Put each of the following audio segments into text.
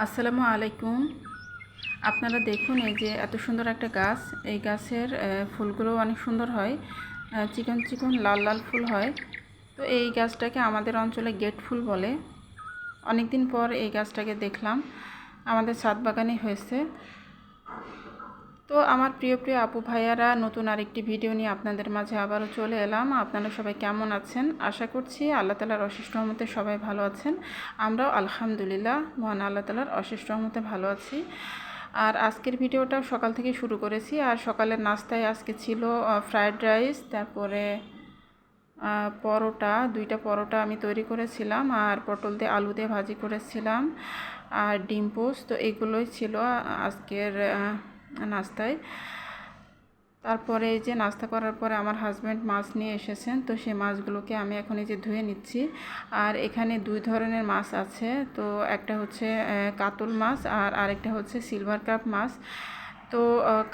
আসসালামু আলাইকুম। আপনারা দেখুন, এই যে এত সুন্দর একটা গাছ, এই গাছের ফুলগুলো অনেক সুন্দর হয়, চিকন চিকন লাল লাল ফুল হয়। তো এই গাছটাকে আমাদের অঞ্চলে গেট ফুল বলে। অনেক দিন পর এই গাছটাকে দেখলাম, আমাদের ছাদ বাগানে হয়েছে। তো আমার প্রিয় প্রিয় আপু ভাইয়ারা, নতুন আরেকটি ভিডিও নিয়ে আপনাদের মাঝে আবারও চলে এলাম। আপনারা সবাই কেমন আছেন? আশা করছি আল্লাহ তাআলার অশেষ রহমতে সবাই ভালো আছেন। আমরাও আলহামদুলিল্লাহ মহান আল্লাহ তাআলার অশেষ রহমতে ভালো আছি। আর আজকের ভিডিওটা সকাল থেকে শুরু করেছি। আর সকালের নাস্তায় আজকে ছিল ফ্রায়েড রাইস, তারপরে পরোটা, 2টা পরোটা আমি তৈরি করেছিলাম, আর পটল দিয়ে আলু দিয়ে ভাজি করেছিলাম, আর ডিম পোস্ট। তো এগুলোই ছিল আজকের নাস্তায়। তারপরে এই যে নাস্তা করার পরে আমার হাজব্যান্ড মাছ নিয়ে এসেছেন, তো সেই মাছগুলোকে আমি এখন এই যে ধুয়ে নিচ্ছি। আর এখানে 2 ধরনের মাছ আছে। তো একটা হচ্ছে কাতল মাছ, আর আরেকটা হচ্ছে সিলভার কাপ মাছ। তো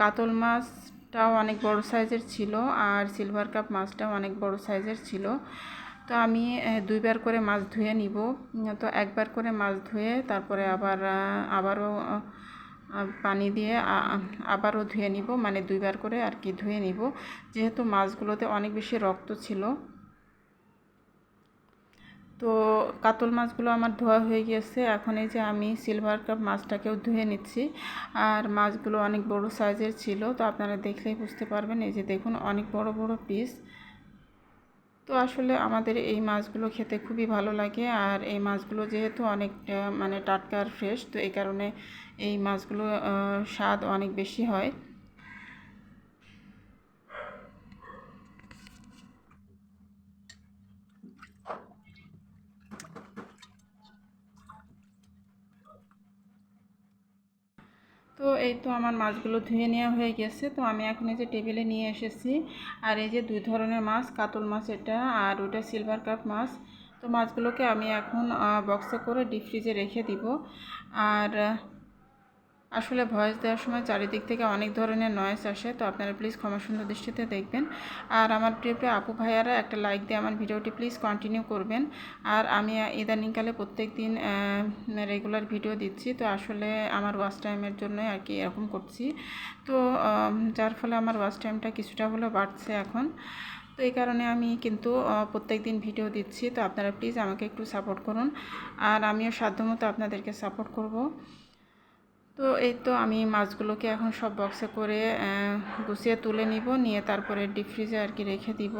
কাতল মাছটাও অনেক বড় সাইজের ছিল, আর সিলভার কাপ মাছটাও অনেক বড় সাইজের ছিল। তো আমি 2বার করে মাছ ধুয়ে নিব। তো একবার করে মাছ ধুয়ে তারপরে আবারও পানি দিয়ে আবারও ধুয়ে নিব, মানে 2বার করে আর কি ধুয়ে নিব, যেহেতু মাছগুলোতে অনেক বেশি রক্ত ছিল। তো কাতল মাছগুলো আমার ধোয়া হয়ে গিয়েছে। এখন এই যে আমি সিলভার কাপ মাছটাকেও ধুয়ে নিচ্ছি। আর মাছগুলো অনেক বড় সাইজের ছিল, তো আপনারা দেখলেই বুঝতে পারবেন। এই যে দেখুন, অনেক বড় বড় পিস। তো আসলে আমাদের এই মাছগুলো খেতে খুবই ভালো লাগে। আর এই মাছগুলো যেহেতু অনেক মানে টাটকা আর ফ্রেশ, তো এই কারণে এই মাছগুলো স্বাদ অনেক বেশি হয়। তো এই তো আমার মাছগুলো ধুয়ে নেওয়া হয়ে গেছে। তো আমি এখন এই যে টেবিলে নিয়ে এসেছি। আর এই যে 2 ধরনের মাছ, কাতল মাছ এটা, আর ওটা সিলভার কাপ মাছ। তো মাছগুলোকে আমি এখন বক্সে করে ডিপ ফ্রিজে রেখে দিব। আর আসলে ভয়েস দেওয়ার সময় চারিদিক থেকে অনেক ধরনের নয়েজ আসে, তো আপনারা প্লিজ ক্ষমা সুন্দর দৃষ্টিতে দেখবেন। আর আমার প্রিয় প্রিয় আপু ভাইয়ারা, একটা লাইক দিয়ে আমার ভিডিওটি প্লিজ কন্টিনিউ করবেন। আর আমি ইদানিংকালে প্রত্যেক দিন রেগুলার ভিডিও দিচ্ছি, তো আসলে আমার ওয়াচ টাইমের জন্যই আর কি এরকম করছি। তো যার ফলে আমার ওয়াচ টাইমটা কিছুটা হলেও বাড়ছে এখন। তো এই কারণে আমি কিন্তু প্রত্যেক দিন ভিডিও দিচ্ছি। তো আপনারা প্লিজ আমাকে একটু সাপোর্ট করুন, আর আমিও সাধ্যমতো আপনাদেরকে সাপোর্ট করব। তো এই তো আমি মাছগুলোকে এখন সব বক্সে করে গুছিয়ে তুলে নিব, নিয়ে তারপরে ডিপ ফ্রিজে আর কি রেখে দিব।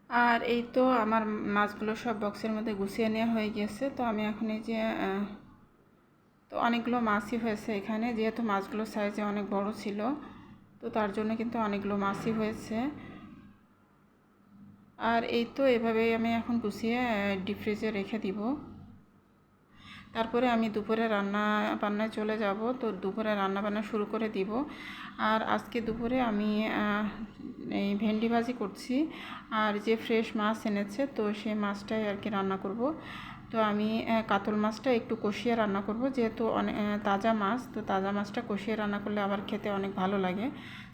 আর এই তো আমার মাছগুলো সব বক্সের মধ্যে গুছিয়ে নেওয়া হয়ে গেছে। তো আমি এখন এই যে তো অনেকগুলো মাছই হয়েছে এখানে, যেহেতু মাছগুলো সাইজে অনেক বড় ছিল, তো তার জন্য কিন্তু অনেকগুলো মাছই হয়েছে। আর এই তো এভাবেই আমি এখন গুছিয়ে ডিপ ফ্রিজে রেখে দিব। তারপরে আমি দুপুরে রান্না বান্নায় চলে যাব। তো দুপুরে রান্না বান্না শুরু করে দিব। আর আজকে দুপুরে আমি এই ভেন্ডি ভাজি করছি। আর যে ফ্রেশ মাছ এনেছে, তো সেই মাছটাই আর কি রান্না করব। তো আমি কাতল মাছটা একটু কষিয়ে রান্না করব, যেহেতু অনেক তাজা মাছ, তো তাজা মাছটা কষিয়ে রান্না করলে আবার খেতে অনেক ভালো লাগে।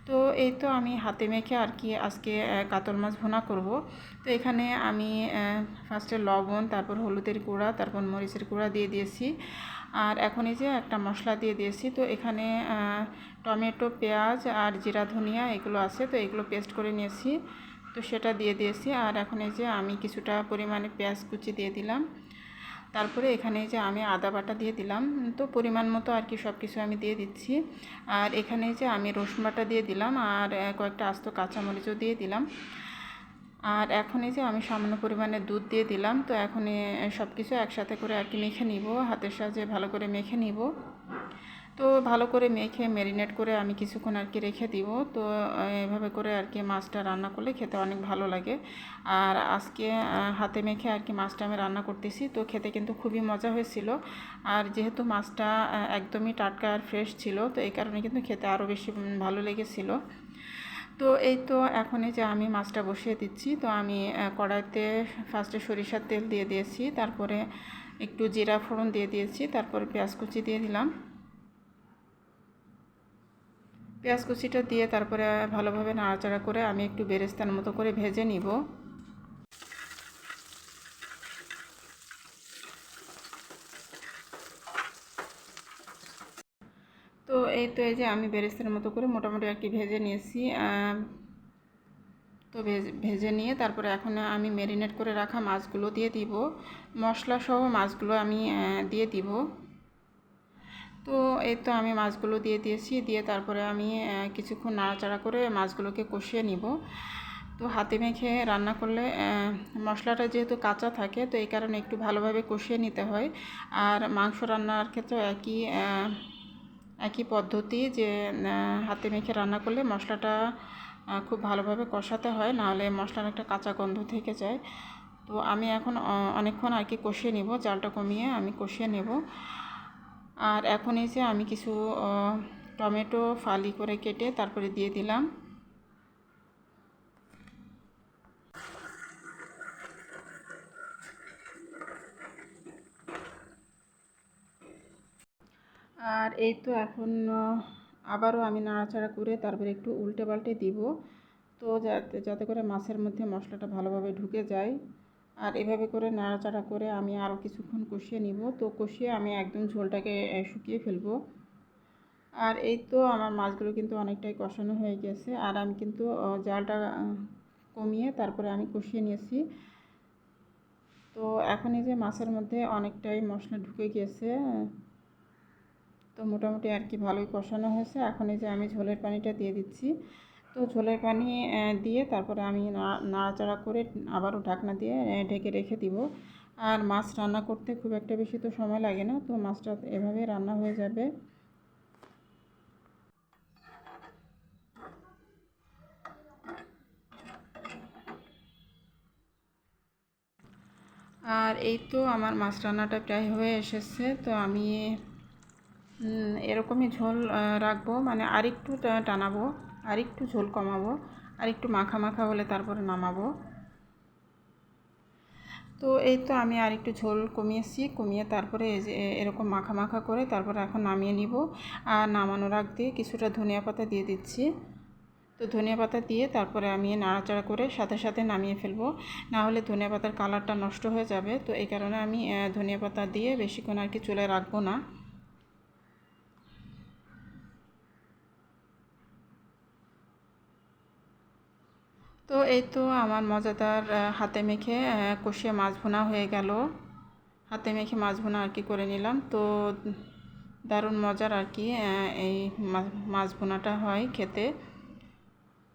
তো এই তো আমি হাতে মেখে আর কি আজকে কাতল মাছ ভুনা করব। তো এখানে আমি ফার্স্টে লবণ, তারপর হলুদের গুঁড়া, তারপর মরিচের গুঁড়া দিয়ে দিয়েছি। আর এখন এই যে একটা মশলা দিয়ে দিয়েছি। তো এখানে টমেটো, পেঁয়াজ আর জিরা ধনিয়া এগুলো আছে, তো এগুলো পেস্ট করে নিয়েছি, তো সেটা দিয়ে দিয়েছি। আর এখন এই যে আমি কিছুটা পরিমাণে পেঁয়াজ কুচি দিয়ে দিলাম। তারপরে এখানে যে আমি আদা বাটা দিয়ে দিলাম, তো পরিমাণ মতো আর কি সব কিছু আমি দিয়ে দিচ্ছি। আর এখানে যে আমি রসুন বাটা দিয়ে দিলাম, আর কয়েকটা আস্ত কাঁচামরিচও দিয়ে দিলাম। আর এখন এই যে আমি সামান্য পরিমাণে দুধ দিয়ে দিলাম। তো এখন সব কিছু একসাথে করে আর কি মেখে নিব, হাতের সাহায্যে ভালো করে মেখে নিব। তো ভালো করে মেখে ম্যারিনেট করে আমি কিছুক্ষণ আর কি রেখে দিব। তো এভাবে করে আর কি মাছটা রান্না করলে খেতে অনেক ভালো লাগে। আর আজকে হাতে মেখে আর কি মাছটা আমি রান্না করতেছি, তো খেতে কিন্তু খুবই মজা হয়েছিল। আর যেহেতু মাছটা একদমই টাটকা আর ফ্রেশ ছিল, তো এই কারণে কিন্তু খেতে আরও বেশি ভালো লেগেছিল। তো এই তো এখন এই যে আমি মাছটা বসিয়ে দিচ্ছি। তো আমি কড়াইতে ফার্স্টে সরিষার তেল দিয়ে দিয়েছি, তারপরে একটু জিরা ফোড়ন দিয়ে দিয়েছি, তারপরে পেঁয়াজ কুচি দিয়ে দিলাম। পেঁয়াজ কুচিটা দিয়ে তারপরে ভালোভাবে নাড়াচাড়া করে আমি একটু বেরেস্তার মতো করে ভেজে নিব। তো এই যে আমি বেরেস্তার মতো করে মোটামুটি আর কি ভেজে নিয়েছি। তো ভেজে নিয়ে তারপরে এখন আমি ম্যারিনেট করে রাখা মাছগুলো দিয়ে দিব, মশলা সহ মাছগুলো আমি দিয়ে দিব। তো এই তো আমি মাছগুলো দিয়ে দিয়েছি, দিয়ে তারপরে আমি কিছুক্ষণ নাড়াচাড়া করে মাছগুলোকে কষিয়ে নিব। তো হাতে মেখে রান্না করলে মশলাটা যেহেতু কাঁচা থাকে, তো এই কারণে একটু ভালোভাবে কষিয়ে নিতে হয়। আর মাংস রান্নার ক্ষেত্রেও একই পদ্ধতি, যে হাতে মেখে রান্না করলে মশলাটা খুব ভালোভাবে কষাতে হয়, নাহলে মশলার একটা কাঁচা গন্ধ থেকে যায়। তো আমি এখন অনেকক্ষণ আর কি কষিয়ে নেব, জালটা কমিয়ে আমি কষিয়ে নেব। আর এখন এই যে আমি কিছু টমেটো ফালি করে কেটে তারপরে দিয়ে দিলাম। আর এই তো এখন আবারও আমি নাড়াচাড়া করে তারপরে একটু উল্টে পাল্টে দিব, তো যাতে যাতে করে মাছের মধ্যে মশলাটা ভালোভাবে ঢুকে যায়। আর এভাবে করে নাড়াচাড়া করে আমি আরও কিছুক্ষণ কষিয়ে নিব। তো কষিয়ে আমি একদম ঝোলটাকে শুকিয়ে ফেলবো। আর এই তো আমার মাছগুলো কিন্তু অনেকটাই কষানো হয়ে গেছে, আর আমি কিন্তু জালটা কমিয়ে তারপরে আমি কষিয়ে নিয়েছি। তো এখন এই যে মাছের মধ্যে অনেকটাই মশলা ঢুকে গিয়েছে, তো মোটামুটি আর কি ভালোই কষানো হয়েছে। এখন এই যে আমি ঝোলের পানিটা দিয়ে দিচ্ছি। তো ঝোলের পানি দিয়ে তারপরে আমি নাড়াচাড়া করে আবারও ঢাকনা দিয়ে ঢেকে রেখে দিব। আর মাছ রান্না করতে খুব একটা বেশি তো সময় লাগে না, তো মাছটা এভাবে রান্না হয়ে যাবে। আর এই তো আমার মাছ রান্নাটা প্রায় হয়ে এসেছে। তো আমি এরকমই ঝোল রাখবো, মানে আরেকটু টানাবো, আরেকটু ঝোল কমাবো, আর একটু মাখা মাখা হলে তারপরে নামাবো। তো এই তো আমি আরেকটু ঝোল কমিয়ে তারপরে এই যে এরকম মাখা মাখা করে তারপরে এখন নামিয়ে নিব। আর নামানোর আগ দিয়ে কিছুটা ধনিয়া পাতা দিয়ে দিচ্ছি। তো ধনিয়া পাতা দিয়ে তারপরে আমি নাড়াচাড়া করে সাথে সাথে নামিয়ে ফেলবো, না হলে ধনিয়া পাতার কালারটা নষ্ট হয়ে যাবে। তো এই কারণে আমি ধনিয়া পাতা দিয়ে বেশিক্ষণ আর কি চুলায় রাখবো না। তো এই তো আমার মজাদার হাতে মেখে কষিয়ে মাছ ভুনা হয়ে গেল। হাতে মেখে মাছ ভুনা আর কি করে নিলাম। তো দারুণ মজার আর কি এই মাছ ভুনাটা হয় খেতে।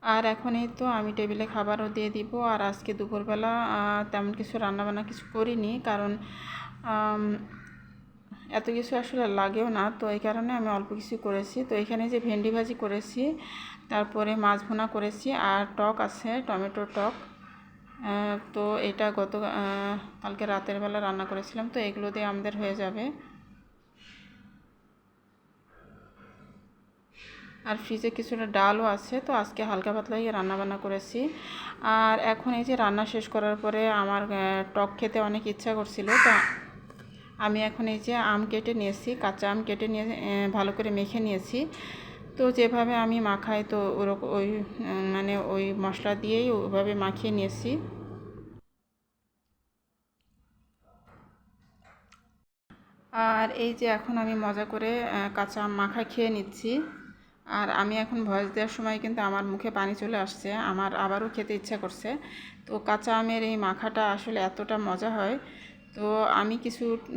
আর এখন এই তো আমি টেবিলে খাবারও দিয়ে দিব। আর আজকে দুপুরবেলা তেমন কিছু রান্নাবান্না কিছু করিনি, কারণ এত কিছু আসলে লাগেও না, তো এই কারণে আমি অল্প কিছু করেছি। তো এখানে যে ভেন্ডি ভাজি করেছি, তারপরে মাছ ভুনা করেছি, আর টক আছে, টমেটোর টক। তো এটা কালকে রাতের বেলা রান্না করেছিলাম, তো এগুলো দিয়ে আমাদের হয়ে যাবে। আর ফ্রিজে কিছুটা ডালও আছে, তো আজকে হালকা পাতলাই রান্নাবান্না করেছি। আর এখন এই যে রান্না শেষ করার পরে আমার টক খেতে অনেক ইচ্ছা করছিল, তো আমি এখন এই যে আম কেটে নিয়েছি, কাঁচা আম কেটে নিয়ে ভালো করে মেখে নিয়েছি। তো যেভাবে আমি মাখাই, তো ওরকম মানে ওই মশলা দিয়েই ওইভাবে মাখিয়ে নিয়েছি। আর এই যে এখন আমি মজা করে কাঁচা আম মাখা খেয়ে নিচ্ছি। আর আমি এখন ভয়েস দেওয়ার সময় কিন্তু আমার মুখে পানি চলে আসছে, আমার আবারও খেতে ইচ্ছা করছে। তো কাঁচা আমের এই মাখাটা আসলে এতটা মজা হয়। তো আমি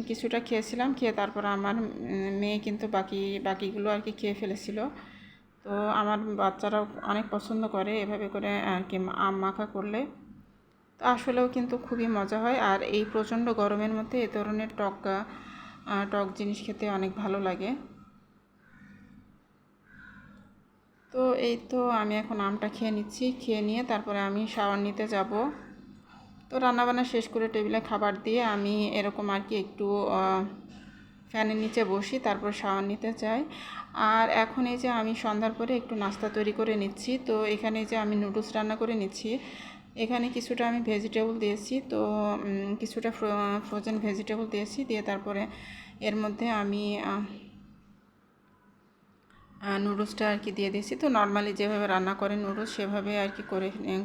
কিছুটা খেয়েছিলাম, খেয়ে তারপর আমার মেয়ে কিন্তু বাকিগুলো আর কি খেয়ে ফেলেছিল। তো আমার বাচ্চারাও অনেক পছন্দ করে এভাবে করে আর কি আম মাখা করলে। তো আসলেও কিন্তু খুবই মজা হয়। আর এই প্রচণ্ড গরমের মধ্যে এ ধরনের টক জিনিস খেতে অনেক ভালো লাগে। তো এই তো আমি এখন আমটা খেয়ে নিচ্ছি, খেয়ে নিয়ে তারপরে আমি শাওয়ার নিতে যাব। তো রান্নাবান্না শেষ করে টেবিলে খাবার দিয়ে আমি এরকম আর কি একটু ফ্যানের নিচে বসি, তারপর শাওয়ার নিতে যাই। আর এখন এই যে আমি সন্ধ্যার পরে একটু নাস্তা তৈরি করে নিচ্ছি। তো এখানে যে আমি নুডলস রান্না করে নিচ্ছি, এখানে কিছুটা আমি ভেজিটেবল দিয়েছি, তো কিছুটা ফ্রোজেন ভেজিটেবল দিয়েছি, দিয়ে তারপরে এর মধ্যে আমি নুডলসটা আর কি দিয়ে দিয়েছি। তো নর্মালি যেভাবে রান্না করে নুডলস সেভাবে আর কি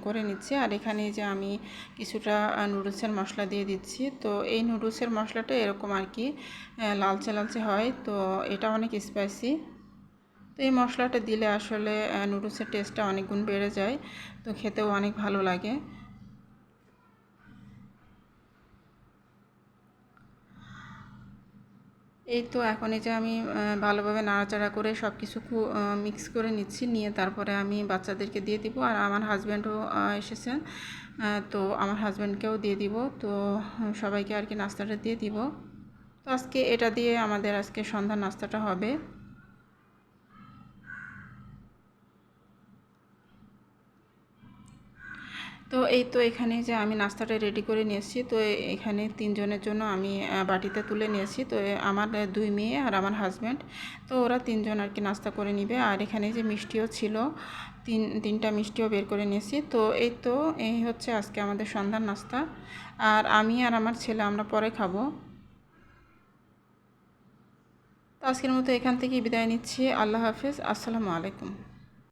করে নিচ্ছি। আর এখানে যে আমি কিছুটা নুডলসের মশলা দিয়ে দিচ্ছি। তো এই নুডলসের মশলাটা এরকম আর কি লালচে লালচে হয়, তো এটা অনেক স্পাইসি। তো এই মশলাটা দিলে আসলে নুডলসের টেস্টটা অনেক গুণ বেড়ে যায়, তো খেতেও অনেক ভালো লাগে। এই তো এখন এই যে আমি ভালোভাবে নাড়াচাড়া করে সব কিছু মিক্স করে নিচ্ছি, নিয়ে তারপরে আমি বাচ্চাদেরকে দিয়ে দিব। আর আমার হাজব্যান্ডও এসেছেন, তো আমার হাজব্যান্ডকেও দিয়ে দিব। তো সবাইকে আর কি নাস্তাটা দিয়ে দিব। তো আজকে এটা দিয়ে আমাদের আজকে সন্ধ্যার নাস্তাটা হবে। তো এই তো এখানে যে আমি নাস্তাটা রেডি করে নিয়েছি। তো এখানে 3 জনের জন্য আমি বাটিতে তুলে নিয়েছি। তো আমার 2 মেয়ে আর আমার হাজব্যান্ড, তো ওরা 3 জন আর কি নাস্তা করে নিবে। আর এখানে যে মিষ্টিও ছিল, তিনটা মিষ্টিও বের করে নিয়েছি। তো এই তো এই হচ্ছে আজকে আমাদের সন্ধ্যার নাস্তা। আর আমি আর আমার ছেলে আমরা পরে খাবো। তো আজকের মতো এখান থেকেই বিদায় নিচ্ছি। আল্লাহ হাফেজ, আসসালামু আলাইকুম।